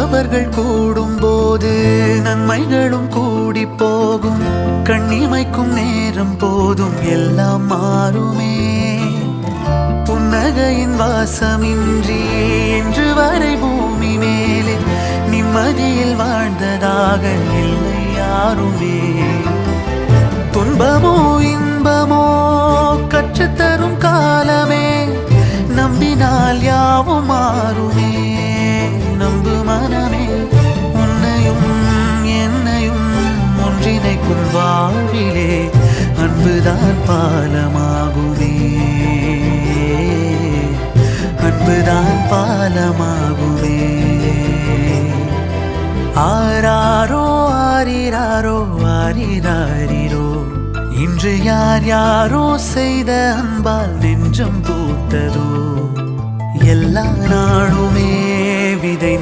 நல்லவர்கள் கூடும் போது நன்மைகளும் கூடி போகும். கண்ணிமைக்கும் நேரம் போதும் எல்லாம் மாறுமே. புன்னகையின் வாசமின்றி இன்று வரை பூமி மேலே நிம்மதியில் வாழ்ந்ததாக இல்லை யாருமே. துன்பமோ இன்பமோ கற்றுத்தரும் காலமே, நம்பினால் யாவும் மாறுமே. நம்பு மனமே, உன்னையும் என்னையும் ஒன்றிணைக்கும் வாழ்விலே அன்புதான் பாலமாகுமே. அன்புதான் பாலமாகுமே. ஆராரோ ஆரிராரோ ஆரிராரிரோ, இன்று யார் யாரோ செய்த அன்பால் நெஞ்சம் பூத்ததோ. எல்லா நாளுமே விதை